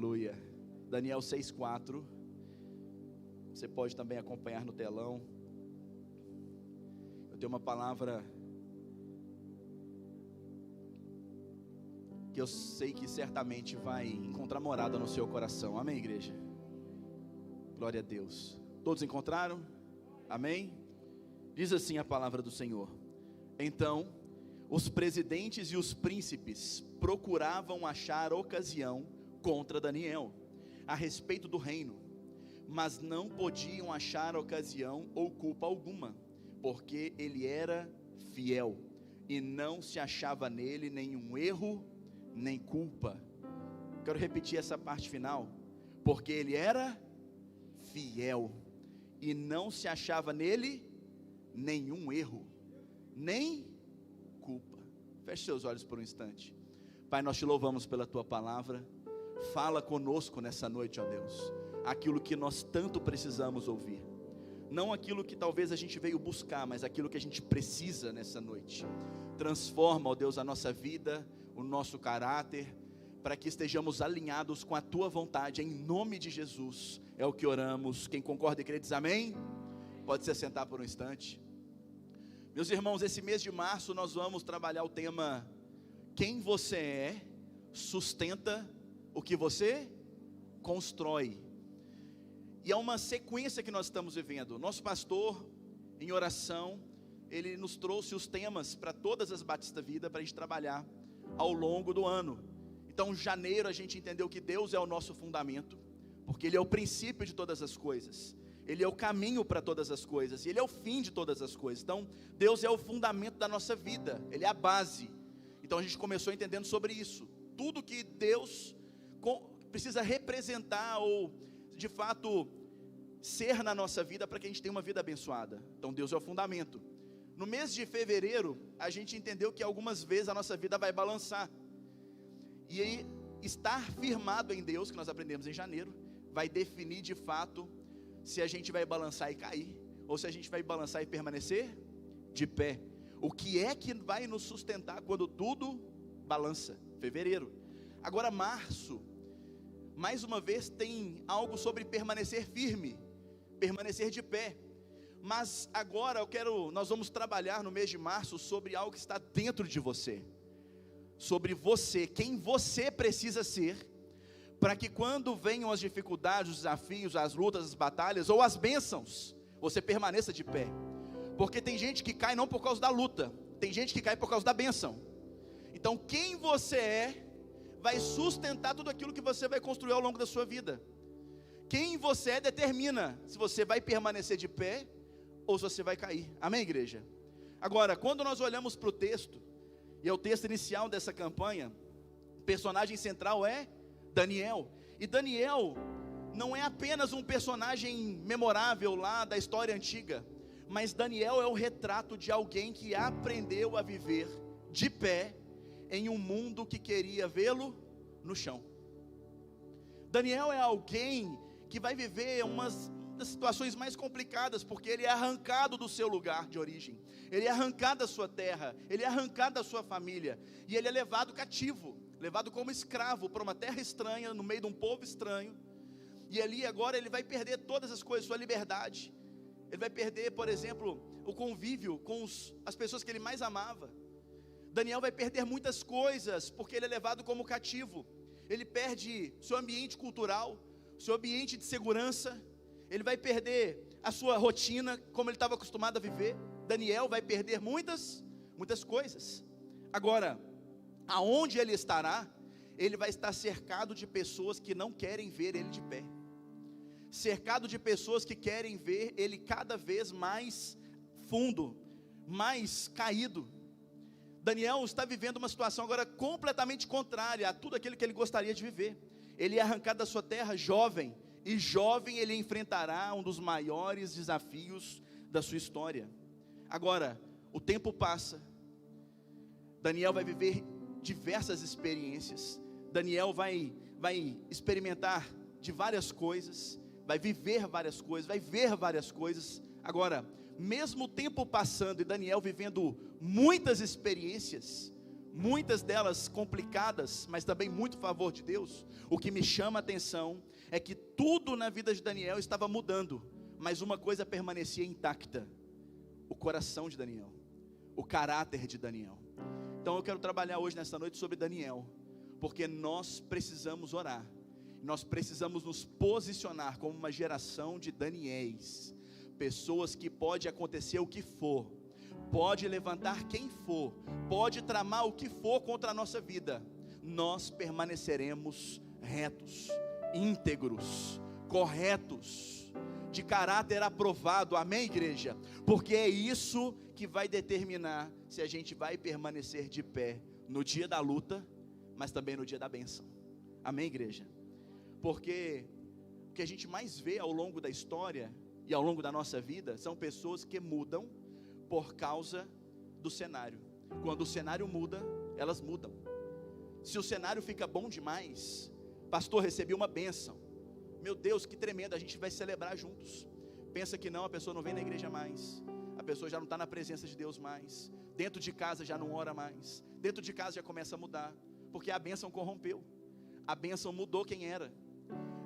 Aleluia. Daniel 6:4. Você pode também acompanhar no telão. Eu tenho uma palavra que eu sei que certamente vai encontrar morada no seu coração. Amém, igreja? Glória a Deus. Todos encontraram? Amém? Diz assim a palavra do Senhor: Então, os presidentes e os príncipes procuravam achar ocasião contra Daniel, a respeito do reino, mas não podiam achar ocasião ou culpa alguma, porque ele era fiel, e não se achava nele nenhum erro, nem culpa. Quero repetir essa parte final. Porque ele era fiel, e não se achava nele nenhum erro, nem culpa. Feche seus olhos por um instante. Pai, nós te louvamos pela tua palavra. Fala conosco nessa noite, ó Deus, aquilo que nós tanto precisamos ouvir. Não aquilo que talvez a gente veio buscar, mas aquilo que a gente precisa nessa noite. Transforma, ó Deus, a nossa vida, o nosso caráter, para que estejamos alinhados com a tua vontade, em nome de Jesus. É o que oramos. Quem concorda e crê diz amém. Pode se assentar por um instante. Meus irmãos, esse mês de março nós vamos trabalhar o tema: quem você é sustenta o que você constrói. E é uma sequência que nós estamos vivendo. Nosso pastor, em oração, ele nos trouxe os temas para todas as Batista Vida, para a gente trabalhar ao longo do ano. Então, em janeiro a gente entendeu que Deus é o nosso fundamento, porque Ele é o princípio de todas as coisas, Ele é o caminho para todas as coisas, e Ele é o fim de todas as coisas. Então, Deus é o fundamento da nossa vida, Ele é a base. Então a gente começou entendendo sobre isso, tudo que Deus precisa representar, ou de fato ser na nossa vida, para que a gente tenha uma vida abençoada. Então Deus é o fundamento. No mês de fevereiro, a gente entendeu que algumas vezes a nossa vida vai balançar, e aí, estar firmado em Deus, que nós aprendemos em janeiro, vai definir de fato se a gente vai balançar e cair, ou se a gente vai balançar e permanecer de pé. O que é que vai nos sustentar quando tudo balança? Fevereiro. Agora março, mais uma vez tem algo sobre permanecer firme, permanecer de pé. Mas agora nós vamos trabalhar no mês de março sobre algo que está dentro de você, sobre você, quem você precisa ser, para que quando venham as dificuldades, os desafios, as lutas, as batalhas ou as bênçãos, você permaneça de pé. Porque tem gente que cai não por causa da luta, tem gente que cai por causa da bênção. Então quem você é vai sustentar tudo aquilo que você vai construir ao longo da sua vida. Quem você é determina se você vai permanecer de pé ou se você vai cair. Amém, igreja? Agora, quando nós olhamos para o texto, e é o texto inicial dessa campanha, o personagem central é Daniel. E Daniel não é apenas um personagem memorável lá da história antiga, mas Daniel é o retrato de alguém que aprendeu a viver de pé em um mundo que queria vê-lo no chão. Daniel é alguém que vai viver umas das situações mais complicadas, porque ele é arrancado do seu lugar de origem, ele é arrancado da sua terra, ele é arrancado da sua família, e ele é levado cativo, levado como escravo para uma terra estranha, no meio de um povo estranho, e ali agora ele vai perder todas as coisas, sua liberdade, ele vai perder, por exemplo, o convívio com as pessoas que ele mais amava. Daniel vai perder muitas coisas, porque ele é levado como cativo, ele perde seu ambiente cultural, seu ambiente de segurança, ele vai perder a sua rotina, como ele estava acostumado a viver. Daniel vai perder muitas coisas. Agora, aonde ele estará, ele vai estar cercado de pessoas que não querem ver ele de pé, cercado de pessoas que querem ver ele cada vez mais fundo, mais caído. Daniel está vivendo uma situação agora completamente contrária a tudo aquilo que ele gostaria de viver. Ele é arrancado da sua terra jovem, e jovem ele enfrentará um dos maiores desafios da sua história. Agora, o tempo passa, Daniel vai viver diversas experiências, Daniel vai experimentar de várias coisas, vai viver várias coisas, vai ver várias coisas. Agora, mesmo o tempo passando e Daniel vivendo muitas experiências, muitas delas complicadas, mas também muito favor de Deus. O que me chama a atenção é que tudo na vida de Daniel estava mudando, mas uma coisa permanecia intacta: o coração de Daniel, o caráter de Daniel. Então eu quero trabalhar hoje nessa noite sobre Daniel, porque nós precisamos orar, nós precisamos nos posicionar como uma geração de Daniéis, pessoas que pode acontecer o que for, pode levantar quem for, pode tramar o que for contra a nossa vida, nós permaneceremos retos, íntegros, corretos, de caráter aprovado. Amém, igreja? Porque é isso que vai determinar se a gente vai permanecer de pé no dia da luta, mas também no dia da bênção. Amém, igreja? Porque o que a gente mais vê ao longo da história e ao longo da nossa vida são pessoas que mudam por causa do cenário. Quando o cenário muda, elas mudam. Se o cenário fica bom demais, pastor, recebi uma bênção, meu Deus, que tremendo, a gente vai celebrar juntos. Pensa que não, a pessoa não vem na igreja mais, a pessoa já não está na presença de Deus mais, dentro de casa já não ora mais, dentro de casa já começa a mudar, porque a bênção corrompeu, a bênção mudou quem era.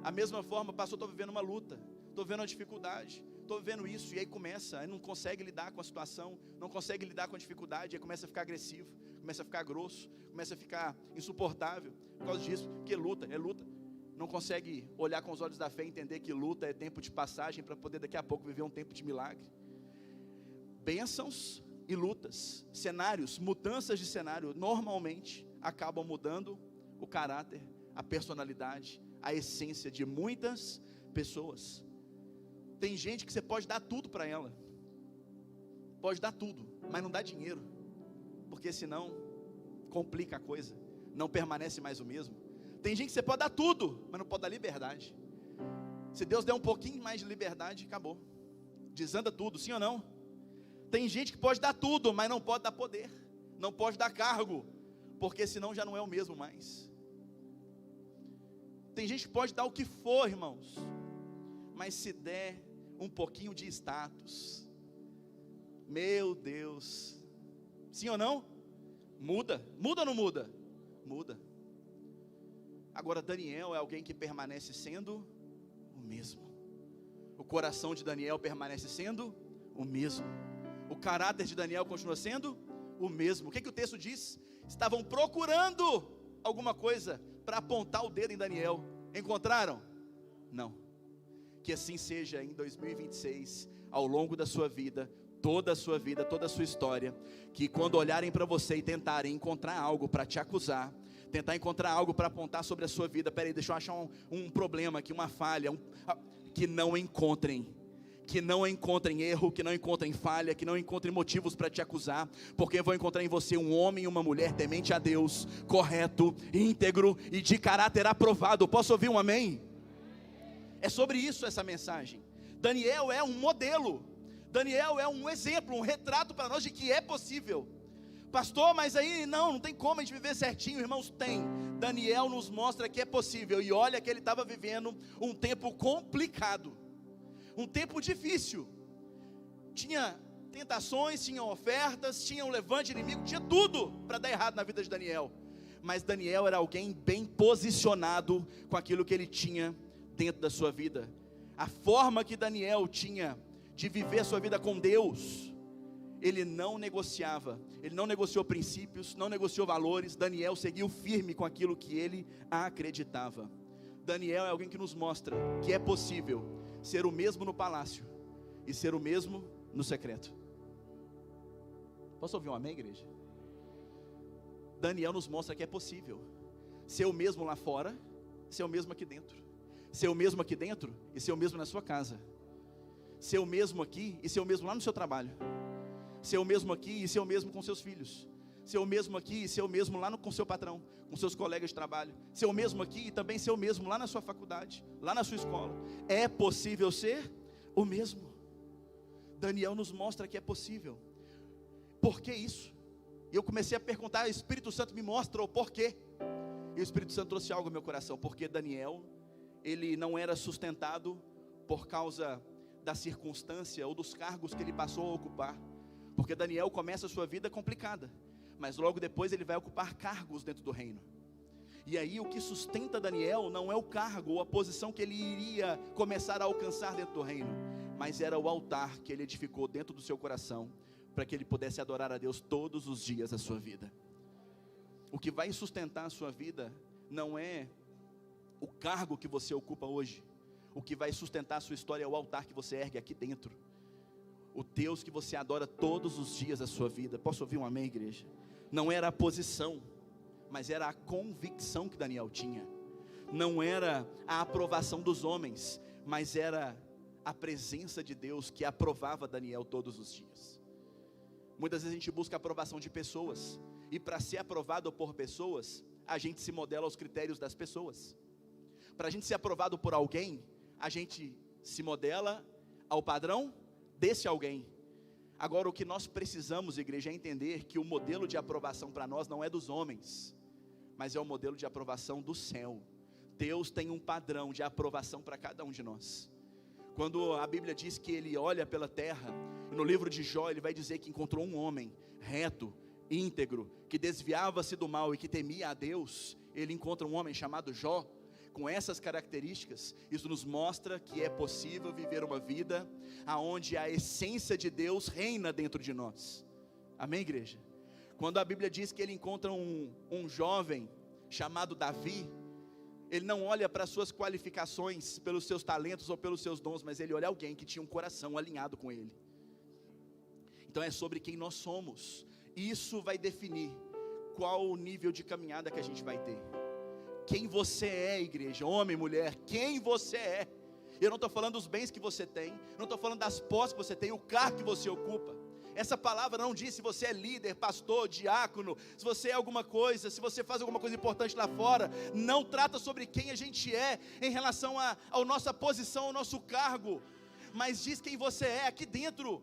A mesma forma, pastor, estou vivendo uma luta, estou vivendo uma dificuldade, estou vivendo isso, e aí começa, aí não consegue lidar com a situação, não consegue lidar com a dificuldade, aí começa a ficar agressivo, começa a ficar grosso, começa a ficar insuportável, por causa disso, porque luta, é luta, não consegue olhar com os olhos da fé e entender que luta é tempo de passagem, para poder daqui a pouco viver um tempo de milagre. Bênçãos e lutas, cenários, mudanças de cenário, normalmente, acabam mudando o caráter, a personalidade, a essência de muitas pessoas. Tem gente que você pode dar tudo para ela, pode dar tudo, mas não dá dinheiro, porque senão complica a coisa, não permanece mais o mesmo. Tem gente que você pode dar tudo, mas não pode dar liberdade. Se Deus der um pouquinho mais de liberdade, acabou, desanda tudo, sim ou não? Tem gente que pode dar tudo, mas não pode dar poder, não pode dar cargo, porque senão já não é o mesmo mais. Tem gente que pode dar o que for, irmãos, mas se der um pouquinho de status, meu Deus, sim ou não? Muda, muda ou não muda? Muda. Agora Daniel é alguém que permanece sendo o mesmo, o coração de Daniel permanece sendo o mesmo, o caráter de Daniel continua sendo o mesmo. O que o texto diz? Estavam procurando alguma coisa para apontar o dedo em Daniel, encontraram? Não. Que assim seja em 2026, ao longo da sua vida, toda a sua vida, toda a sua história, que quando olharem para você e tentarem encontrar algo para te acusar, tentar encontrar algo para apontar sobre a sua vida, peraí, deixa eu achar um problema aqui, uma falha, que não encontrem erro, que não encontrem falha, que não encontrem motivos para te acusar, porque vão encontrar em você um homem e uma mulher temente a Deus, correto, íntegro e de caráter aprovado. Posso ouvir um amém? É sobre isso essa mensagem. Daniel é um modelo, Daniel é um exemplo, um retrato para nós de que é possível. Pastor, mas aí não tem como a gente viver certinho. Irmãos, tem. Daniel nos mostra que é possível, e olha que ele estava vivendo um tempo complicado, um tempo difícil, tinha tentações, tinha ofertas, tinha um levante inimigo, tinha tudo para dar errado na vida de Daniel, mas Daniel era alguém bem posicionado com aquilo que ele tinha dentro da sua vida, a forma que Daniel tinha de viver a sua vida com Deus. Ele não negociava, ele não negociou princípios, não negociou valores. Daniel seguiu firme com aquilo que ele acreditava. Daniel é alguém que nos mostra que é possível ser o mesmo no palácio e ser o mesmo no secreto. Posso ouvir um amém, igreja? Daniel nos mostra que é possível ser o mesmo lá fora, ser o mesmo aqui dentro, ser o mesmo aqui dentro e ser o mesmo na sua casa, ser o mesmo aqui e ser o mesmo lá no seu trabalho, ser o mesmo aqui e ser o mesmo com seus filhos, ser o mesmo aqui e ser o mesmo lá com seu patrão, com seus colegas de trabalho, ser o mesmo aqui e também ser o mesmo lá na sua faculdade, lá na sua escola. É possível ser o mesmo. Daniel nos mostra que é possível. Por que isso? E eu comecei a perguntar, o Espírito Santo me mostra o porquê. E o Espírito Santo trouxe algo ao meu coração, porque Daniel, ele não era sustentado por causa da circunstância ou dos cargos que ele passou a ocupar. Porque Daniel começa a sua vida complicada, mas logo depois ele vai ocupar cargos dentro do reino. E aí o que sustenta Daniel não é o cargo ou a posição que ele iria começar a alcançar dentro do reino, mas era o altar que ele edificou dentro do seu coração, para que ele pudesse adorar a Deus todos os dias da sua vida. O que vai sustentar a sua vida não é o cargo que você ocupa hoje. O que vai sustentar a sua história é o altar que você ergue aqui dentro. O Deus que você adora todos os dias da sua vida. Posso ouvir um amém, igreja? Não era a posição, mas era a convicção que Daniel tinha. Não era a aprovação dos homens, mas era a presença de Deus que aprovava Daniel todos os dias. Muitas vezes a gente busca a aprovação de pessoas, e para ser aprovado por pessoas, a gente se modela aos critérios das pessoas. Para a gente ser aprovado por alguém, a gente se modela ao padrão desse alguém. Agora, o que nós precisamos, igreja, é entender que o modelo de aprovação para nós não é dos homens, mas é o modelo de aprovação do céu. Deus tem um padrão de aprovação para cada um de nós. Quando a Bíblia diz que ele olha pela terra, no livro de Jó ele vai dizer que encontrou um homem reto, íntegro, que desviava-se do mal e que temia a Deus. Ele encontra um homem chamado Jó, com essas características. Isso nos mostra que é possível viver uma vida aonde a essência de Deus reina dentro de nós. Amém, igreja? Quando a Bíblia diz que ele encontra um jovem chamado Davi, ele não olha para as suas qualificações, pelos seus talentos ou pelos seus dons, mas ele olha alguém que tinha um coração alinhado com ele. Então é sobre quem nós somos. Isso vai definir qual o nível de caminhada que a gente vai ter. Quem você é, igreja, homem, mulher, quem você é. Eu não estou falando dos bens que você tem, não estou falando das posses que você tem, o cargo que você ocupa. Essa palavra não diz se você é líder, pastor, diácono, se você é alguma coisa, se você faz alguma coisa importante lá fora. Não trata sobre quem a gente é em relação à nossa posição, ao nosso cargo, mas diz quem você é aqui dentro.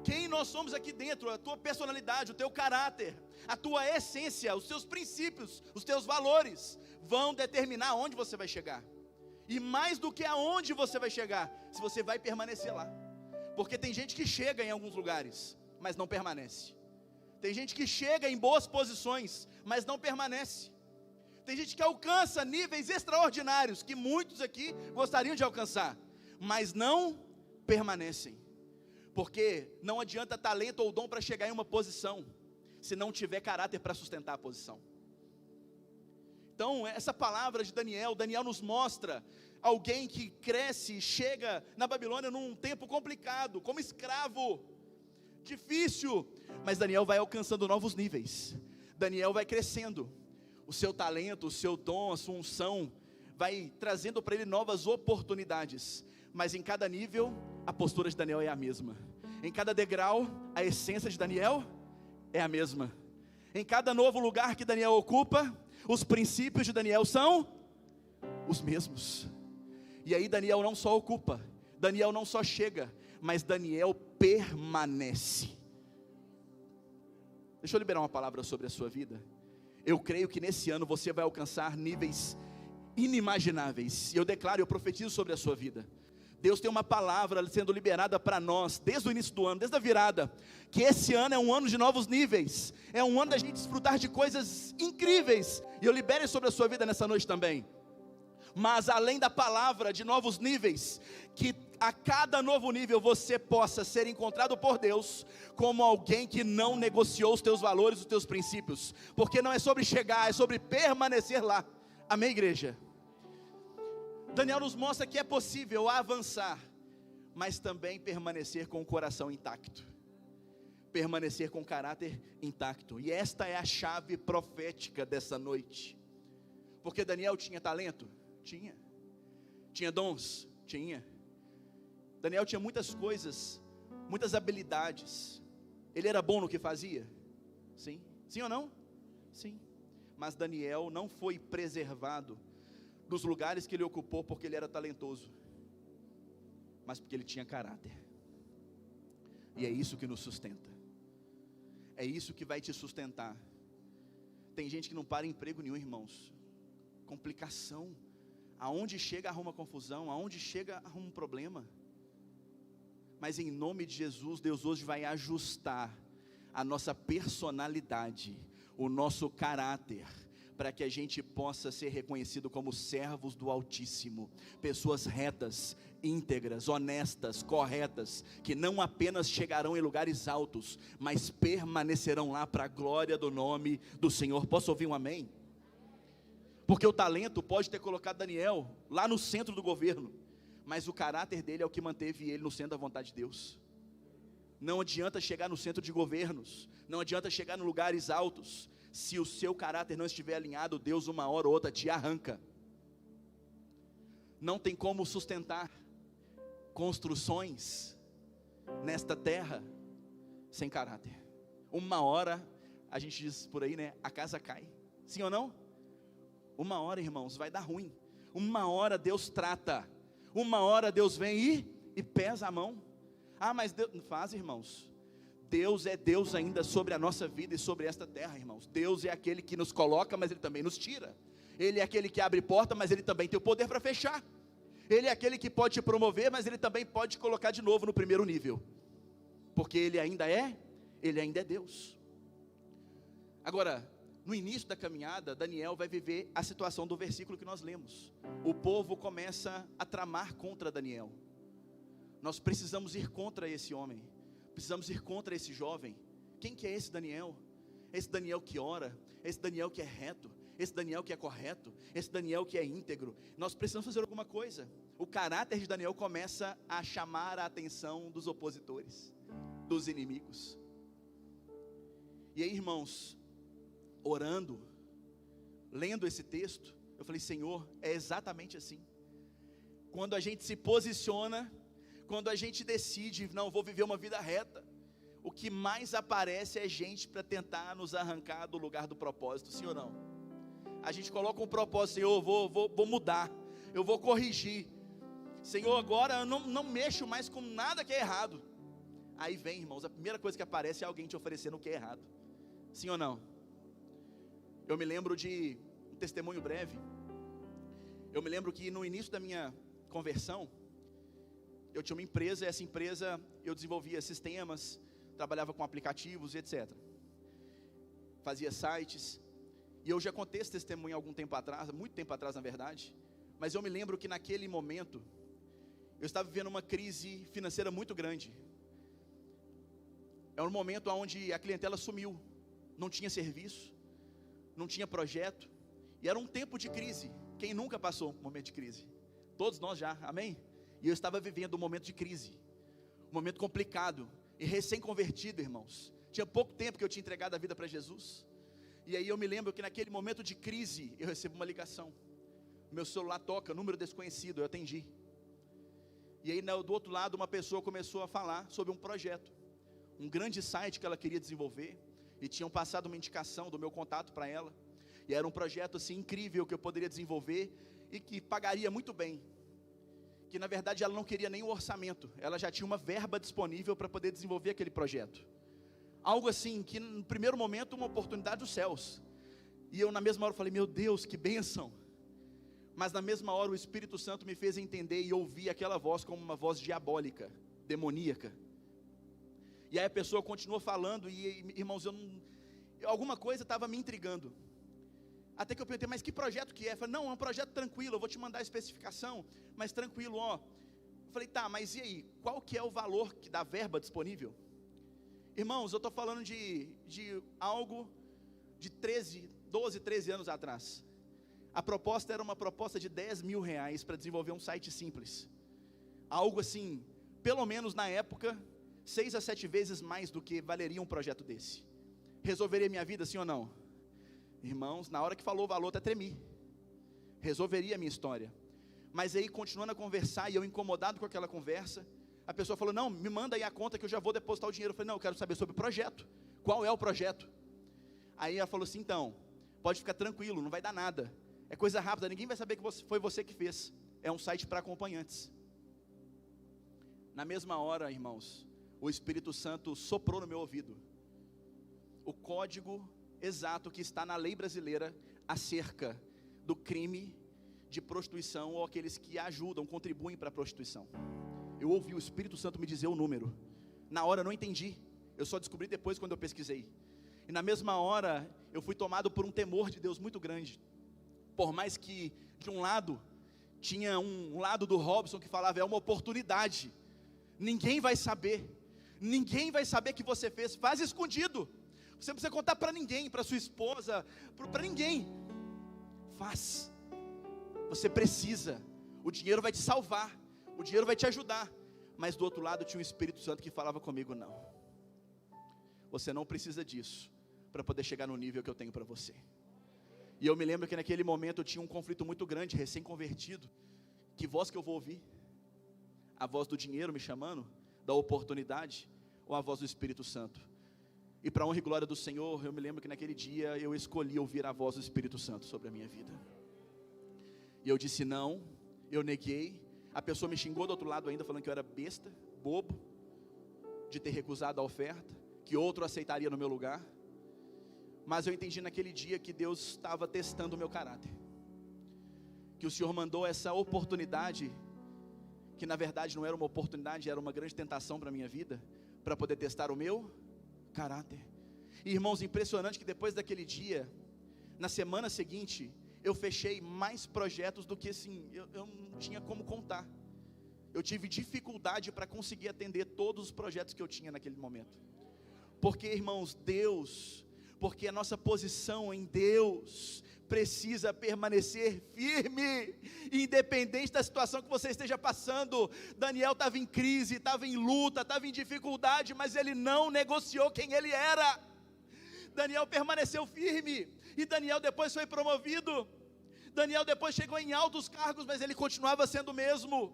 Quem nós somos aqui dentro, a tua personalidade, o teu caráter, a tua essência, os teus princípios, os teus valores vão determinar aonde você vai chegar. E mais do que aonde você vai chegar, se você vai permanecer lá. Porque tem gente que chega em alguns lugares, mas não permanece. Tem gente que chega em boas posições, mas não permanece. Tem gente que alcança níveis extraordinários, que muitos aqui gostariam de alcançar, mas não permanecem. Porque não adianta talento ou dom para chegar em uma posição, se não tiver caráter para sustentar a posição. Então essa palavra de Daniel nos mostra alguém que cresce, chega na Babilônia num tempo complicado, como escravo, difícil, mas Daniel vai alcançando novos níveis. Daniel vai crescendo, o seu talento, o seu dom, a sua unção vai trazendo para ele novas oportunidades. Mas em cada nível, a postura de Daniel é a mesma. Em cada degrau, a essência de Daniel é a mesma. Em cada novo lugar que Daniel ocupa, os princípios de Daniel são os mesmos. E aí Daniel não só ocupa, Daniel não só chega, mas Daniel permanece. Deixa eu liberar uma palavra sobre a sua vida. Eu creio que nesse ano você vai alcançar níveis inimagináveis. E eu declaro, eu profetizo sobre a sua vida. Deus tem uma palavra sendo liberada para nós, desde o início do ano, desde a virada, que esse ano é um ano de novos níveis, é um ano da gente desfrutar de coisas incríveis, e eu libero sobre a sua vida nessa noite também. Mas além da palavra de novos níveis, que a cada novo nível você possa ser encontrado por Deus, como alguém que não negociou os teus valores, os teus princípios, porque não é sobre chegar, é sobre permanecer lá. Amém, igreja? Daniel nos mostra que é possível avançar, mas também permanecer com o coração intacto, permanecer com o caráter intacto. E esta é a chave profética dessa noite. Porque Daniel tinha talento? Tinha dons? Tinha. Daniel tinha muitas coisas, muitas habilidades. Ele era bom no que fazia? Sim. Sim ou não? Sim. Mas Daniel não foi preservado dos lugares que ele ocupou porque ele era talentoso, mas porque ele tinha caráter. E é isso que nos sustenta. É isso que vai te sustentar. Tem gente que não para em emprego nenhum, irmãos. Complicação. Aonde chega arruma confusão, aonde chega arruma um problema. Mas em nome de Jesus, Deus hoje vai ajustar a nossa personalidade, o nosso caráter, para que a gente possa ser reconhecido como servos do Altíssimo, pessoas retas, íntegras, honestas, corretas, que não apenas chegarão em lugares altos, mas permanecerão lá para a glória do nome do Senhor. Posso ouvir um amém? Porque o talento pode ter colocado Daniel lá no centro do governo, mas o caráter dele é o que manteve ele no centro da vontade de Deus. Não adianta chegar no centro de governos, não adianta chegar em lugares altos, se o seu caráter não estiver alinhado, Deus uma hora ou outra te arranca. Não tem como sustentar construções nesta terra sem caráter. Uma hora, a gente diz por aí, né, a casa cai, sim ou não? Uma hora, irmãos, vai dar ruim. Uma hora Deus trata, uma hora Deus vem e pesa a mão. Ah, mas Deus faz, irmãos. Deus é Deus ainda sobre a nossa vida e sobre esta terra, irmãos. Deus é aquele que nos coloca, mas Ele também nos tira. Ele é aquele que abre porta, mas Ele também tem o poder para fechar. Ele é aquele que pode te promover, mas Ele também pode te colocar de novo no primeiro nível. Porque Ele ainda é Deus. Agora, no início da caminhada, Daniel vai viver a situação do versículo que nós lemos. O povo começa a tramar contra Daniel. Nós precisamos ir contra esse homem, precisamos ir contra esse jovem. Quem que é esse Daniel? Esse Daniel que ora, esse Daniel que é reto, esse Daniel que é correto, esse Daniel que é íntegro. Nós precisamos fazer alguma coisa. O caráter de Daniel começa a chamar a atenção dos opositores, dos inimigos. E aí, irmãos, orando, lendo esse texto, eu falei: Senhor, é exatamente assim. Quando a gente se posiciona, quando a gente decide, não, vou viver uma vida reta, o que mais aparece é gente para tentar nos arrancar do lugar do propósito, sim ou não? A gente coloca um propósito: Senhor, vou mudar, eu vou corrigir, Senhor, agora eu não mexo mais com nada que é errado. Aí vem, irmãos, a primeira coisa que aparece é alguém te oferecendo o que é errado, sim ou não? Eu me lembro de um testemunho breve. Eu me lembro que no início da minha conversão, eu tinha uma empresa, e essa empresa eu desenvolvia sistemas, trabalhava com aplicativos e etc. Fazia sites, e eu já contei esse testemunho há algum tempo atrás, muito tempo atrás na verdade, mas eu me lembro que naquele momento, eu estava vivendo uma crise financeira muito grande. Era um momento onde a clientela sumiu, não tinha serviço, não tinha projeto, e era um tempo de crise. Quem nunca passou um momento de crise? Todos nós já, amém? E eu estava vivendo um momento de crise, um momento complicado, e recém-convertido, irmãos. Tinha pouco tempo que eu tinha entregado a vida para Jesus. E aí eu me lembro que naquele momento de crise, eu recebo uma ligação. Meu celular toca, número desconhecido, eu atendi. E aí do outro lado, uma pessoa começou a falar sobre um projeto, um grande site que ela queria desenvolver, e tinham passado uma indicação do meu contato para ela, e era um projeto assim incrível que eu poderia desenvolver, e que pagaria muito bem, que na verdade ela não queria nem o orçamento, ela já tinha uma verba disponível para poder desenvolver aquele projeto, algo assim, que no primeiro momento uma oportunidade dos céus, e eu na mesma hora falei: meu Deus, que bênção. Mas na mesma hora o Espírito Santo me fez entender e ouvir aquela voz como uma voz diabólica, demoníaca. E aí a pessoa continuou falando, e irmãos, alguma coisa estava me intrigando. Até que eu perguntei: mas que projeto que é? Eu falei: não, é um projeto tranquilo, eu vou te mandar a especificação, mas tranquilo, ó. Eu falei: tá, mas e aí, qual que é o valor da verba disponível? Irmãos, eu estou falando de algo de 12, 13 anos atrás. A proposta era uma proposta de R$10 mil para desenvolver um site simples. Algo assim, pelo menos na época, 6 a 7 vezes mais do que valeria um projeto desse. Resolveria minha vida, sim ou não? Irmãos, na hora que falou o valor, até tremi. Resolveria a minha história. Mas aí, continuando a conversar, e eu incomodado com aquela conversa, a pessoa falou: não, me manda aí a conta que eu já vou depositar o dinheiro. Eu falei: não, eu quero saber sobre o projeto. Qual é o projeto? Aí ela falou assim: então, pode ficar tranquilo, não vai dar nada. É coisa rápida, ninguém vai saber que foi você que fez. É um site para acompanhantes. Na mesma hora, irmãos, o Espírito Santo soprou no meu ouvido o código exato que está na lei brasileira acerca do crime de prostituição, ou aqueles que ajudam, contribuem para a prostituição. Eu ouvi o Espírito Santo me dizer o número. Na hora eu não entendi. Eu só descobri depois quando eu pesquisei. E na mesma hora, eu fui tomado por um temor de Deus muito grande. Por mais que, de um lado, tinha um lado do Robson que falava, é uma oportunidade. Ninguém vai saber. Ninguém vai saber que você fez. Faz escondido. Você não precisa contar para ninguém, para sua esposa, para ninguém. Faz. Você precisa. O dinheiro vai te salvar. O dinheiro vai te ajudar. Mas do outro lado tinha um Espírito Santo que falava comigo, não. Você não precisa disso para poder chegar no nível que eu tenho para você. E eu me lembro que naquele momento eu tinha um conflito muito grande, recém-convertido. Que voz que eu vou ouvir? A voz do dinheiro me chamando? Da oportunidade? Ou a voz do Espírito Santo? E para a honra e glória do Senhor, eu me lembro que naquele dia eu escolhi ouvir a voz do Espírito Santo sobre a minha vida. E eu disse não, eu neguei. A pessoa me xingou do outro lado ainda, falando que eu era besta, bobo, de ter recusado a oferta, que outro aceitaria no meu lugar. Mas eu entendi naquele dia que Deus estava testando o meu caráter. Que o Senhor mandou essa oportunidade, que na verdade não era uma oportunidade, era uma grande tentação para a minha vida, para poder testar o meu caráter. E irmãos, impressionante que depois daquele dia, na semana seguinte, eu fechei mais projetos do que assim, eu não tinha como contar. Eu tive dificuldade para conseguir atender todos os projetos que eu tinha naquele momento. Porque irmãos, porque a nossa posição em Deus precisa permanecer firme, independente da situação que você esteja passando. Daniel estava em crise, estava em luta, estava em dificuldade, mas ele não negociou quem ele era. Daniel permaneceu firme, e Daniel depois foi promovido. Daniel depois chegou em altos cargos, mas ele continuava sendo o mesmo.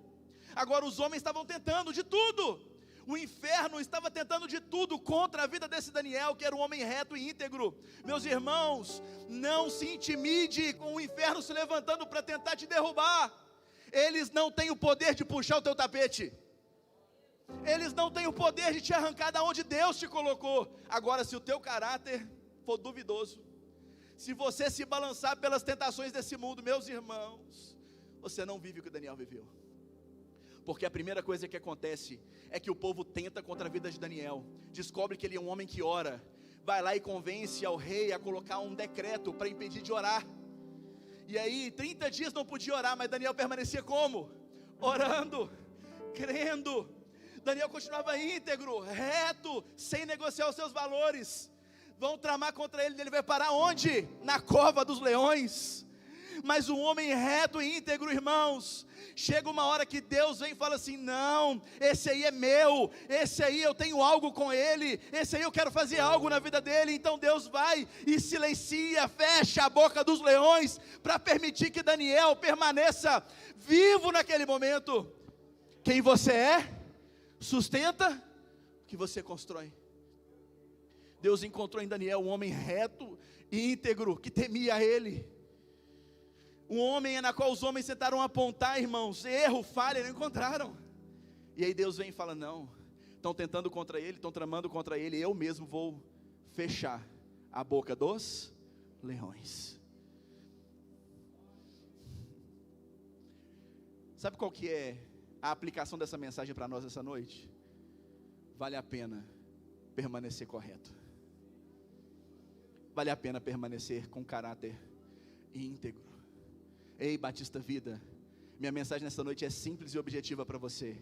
Agora os homens estavam tentando de tudo. O inferno estava tentando de tudo contra a vida desse Daniel, que era um homem reto e íntegro. Meus irmãos, não se intimide com o inferno se levantando para tentar te derrubar. Eles não têm o poder de puxar o teu tapete. Eles não têm o poder de te arrancar da onde Deus te colocou. Agora, se o teu caráter for duvidoso, se você se balançar pelas tentações desse mundo, meus irmãos, você não vive o que Daniel viveu. Porque a primeira coisa que acontece é que o povo tenta contra a vida de Daniel. Descobre que ele é um homem que ora. Vai lá e convence ao rei a colocar um decreto para impedir de orar. E aí 30 dias não podia orar, mas Daniel permanecia como? Orando, crendo. Daniel continuava íntegro, reto, sem negociar os seus valores. Vão tramar contra ele, ele vai parar onde? Na cova dos leões. Mas um homem reto e íntegro, irmãos, chega uma hora que Deus vem e fala assim, não, esse aí é meu, esse aí eu tenho algo com ele, esse aí eu quero fazer algo na vida dele. Então Deus vai e silencia, fecha a boca dos leões, para permitir que Daniel permaneça vivo naquele momento. Quem você é, sustenta o que você constrói. Deus encontrou em Daniel um homem reto e íntegro, que temia ele. Um homem na qual os homens tentaram apontar, irmãos, erro, falha, não encontraram. E aí Deus vem e fala, não, estão tentando contra ele, estão tramando contra ele, eu mesmo vou fechar a boca dos leões. Sabe qual que é a aplicação dessa mensagem para nós essa noite? Vale a pena permanecer correto. Vale a pena permanecer com caráter íntegro. Ei, Batista Vida, minha mensagem nessa noite é simples e objetiva para você.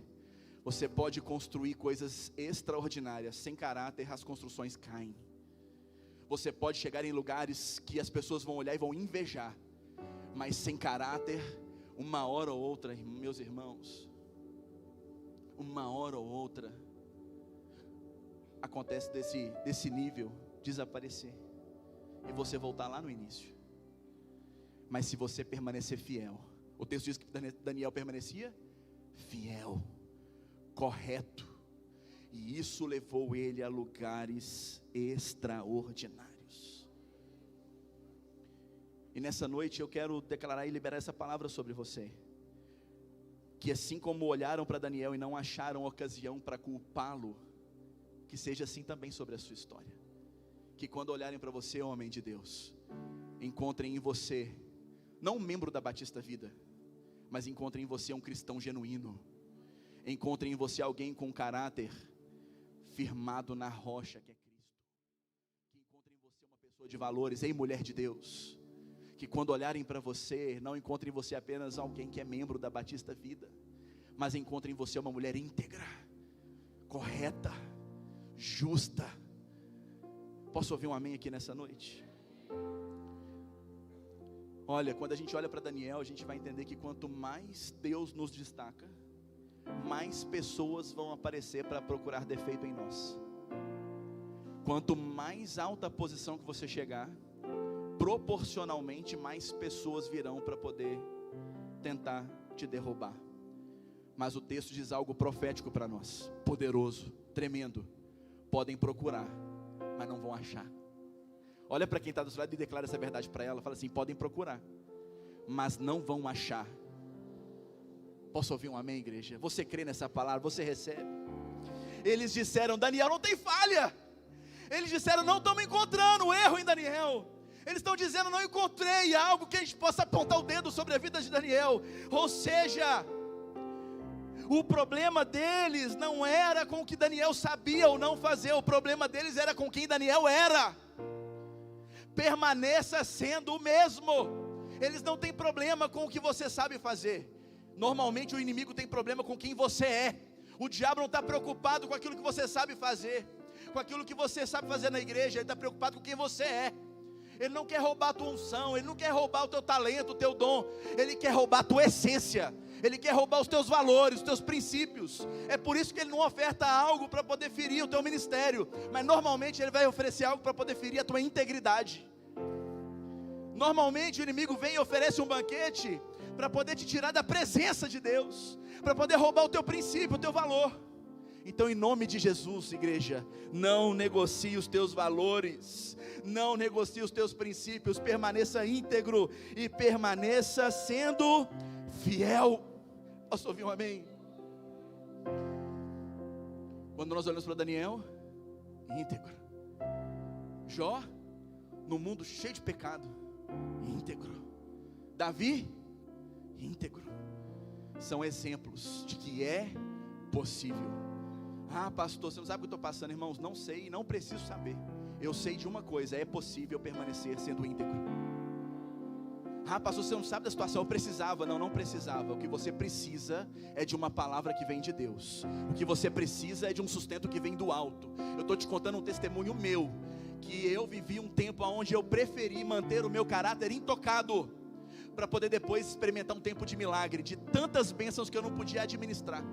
Você pode construir coisas extraordinárias, sem caráter as construções caem. Você pode chegar em lugares que as pessoas vão olhar e vão invejar, mas sem caráter, uma hora ou outra, meus irmãos, uma hora ou outra, acontece desse nível desaparecer, e você voltar lá no início. Mas se você permanecer fiel, o texto diz que Daniel permanecia fiel, correto, e isso levou ele a lugares extraordinários. E nessa noite eu quero declarar e liberar essa palavra sobre você, que assim como olharam para Daniel e não acharam ocasião para culpá-lo, que seja assim também sobre a sua história. Que quando olharem para você, homem de Deus, encontrem em você não um membro da Batista Vida, mas encontrem em você um cristão genuíno. Encontrem em você alguém com caráter firmado na rocha que é Cristo. Que encontre em você uma pessoa de valores, ei mulher de Deus, que quando olharem para você, não encontrem em você apenas alguém que é membro da Batista Vida, mas encontrem em você uma mulher íntegra, correta, justa. Posso ouvir um amém aqui nessa noite? Olha, quando a gente olha para Daniel, a gente vai entender que quanto mais Deus nos destaca, mais pessoas vão aparecer para procurar defeito em nós. Quanto mais alta a posição que você chegar, proporcionalmente mais pessoas virão para poder tentar te derrubar. Mas o texto diz algo profético para nós, poderoso, tremendo. Podem procurar, mas não vão achar. Olha para quem está do seu lado e declara essa verdade para ela. Fala assim: podem procurar, mas não vão achar. Posso ouvir um amém, igreja? Você crê nessa palavra? Você recebe? Eles disseram: Daniel não tem falha. Eles disseram: não estamos encontrando erro em Daniel. Eles estão dizendo: não encontrei algo que a gente possa apontar o dedo sobre a vida de Daniel. Ou seja, o problema deles não era com o que Daniel sabia ou não fazer. O problema deles era com quem Daniel era. Permaneça sendo o mesmo. Eles não têm problema com o que você sabe fazer. Normalmente o inimigo tem problema com quem você é. O diabo não está preocupado com aquilo que você sabe fazer, com aquilo que você sabe fazer na igreja. Ele está preocupado com quem você é. Ele não quer roubar a tua unção, ele não quer roubar o teu talento, o teu dom. Ele quer roubar a tua essência. Ele quer roubar os teus valores, os teus princípios. É por isso que ele não oferta algo para poder ferir o teu ministério, mas normalmente ele vai oferecer algo para poder ferir a tua integridade. Normalmente o inimigo vem e oferece um banquete para poder te tirar da presença de Deus, para poder roubar o teu princípio, o teu valor. Então, em nome de Jesus, igreja, não negocie os teus valores, não negocie os teus princípios, permaneça íntegro e permaneça sendo fiel. Posso ouvir um amém? Quando nós olhamos para Daniel, íntegro. Jó, no mundo cheio de pecado, íntegro. Davi, íntegro. São exemplos de que é possível. Ah, pastor, você não sabe o que eu estou passando, irmãos? Não sei e não preciso saber. Eu sei de uma coisa: é possível permanecer sendo íntegro. Ah, pastor, você não sabe da situação. Eu precisava. Não precisava. O que você precisa é de uma palavra que vem de Deus. O que você precisa é de um sustento que vem do alto. Eu estou te contando um testemunho meu, que eu vivi um tempo onde eu preferi manter o meu caráter intocado, para poder depois experimentar um tempo de milagre, de tantas bênçãos que eu não podia administrar.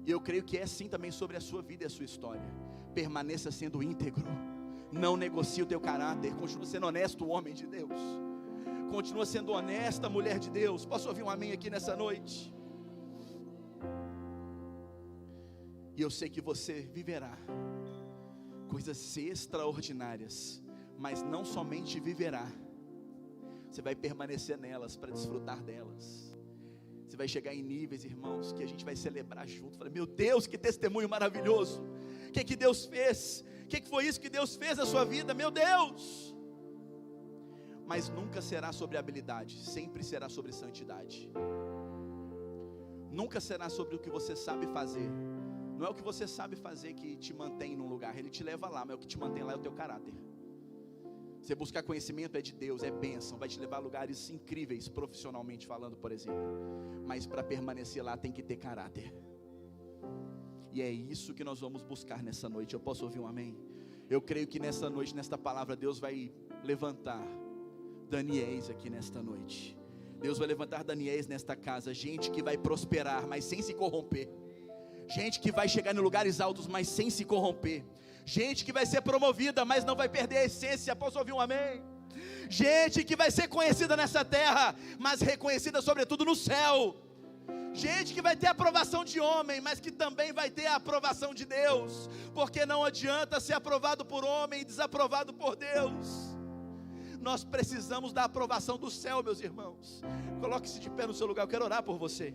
E eu creio que é assim também sobre a sua vida e a sua história. Permaneça sendo íntegro. Não negocie o teu caráter. Continua sendo honesto, homem de Deus. Continua sendo honesta, mulher de Deus. Posso ouvir um amém aqui nessa noite? E eu sei que você viverá coisas extraordinárias, mas não somente viverá, você vai permanecer nelas para desfrutar delas. Você vai chegar em níveis, irmãos, que a gente vai celebrar junto. Fala: meu Deus, que testemunho maravilhoso. O que Deus fez? O que foi isso que Deus fez na sua vida? Meu Deus! Mas nunca será sobre habilidade, sempre será sobre santidade. Nunca será sobre o que você sabe fazer. Não é o que você sabe fazer que te mantém num lugar, ele te leva lá, mas o que te mantém lá é o teu caráter. Você buscar conhecimento é de Deus, é bênção, vai te levar a lugares incríveis, profissionalmente falando, por exemplo. Mas para permanecer lá tem que ter caráter. E é isso que nós vamos buscar nessa noite. Eu posso ouvir um amém? Eu creio que nessa noite, nesta palavra, Deus vai levantar Daniéis aqui nesta noite. Deus vai levantar Daniéis nesta casa. Gente que vai prosperar, mas sem se corromper. Gente que vai chegar em lugares altos, mas sem se corromper. Gente que vai ser promovida, mas não vai perder a essência. Posso ouvir um amém? Gente que vai ser conhecida nessa terra, mas reconhecida sobretudo no céu. Gente que vai ter aprovação de homem, mas que também vai ter a aprovação de Deus. Porque não adianta ser aprovado por homem e desaprovado por Deus. Nós precisamos da aprovação do céu, meus irmãos. Coloque-se de pé no seu lugar, eu quero orar por você.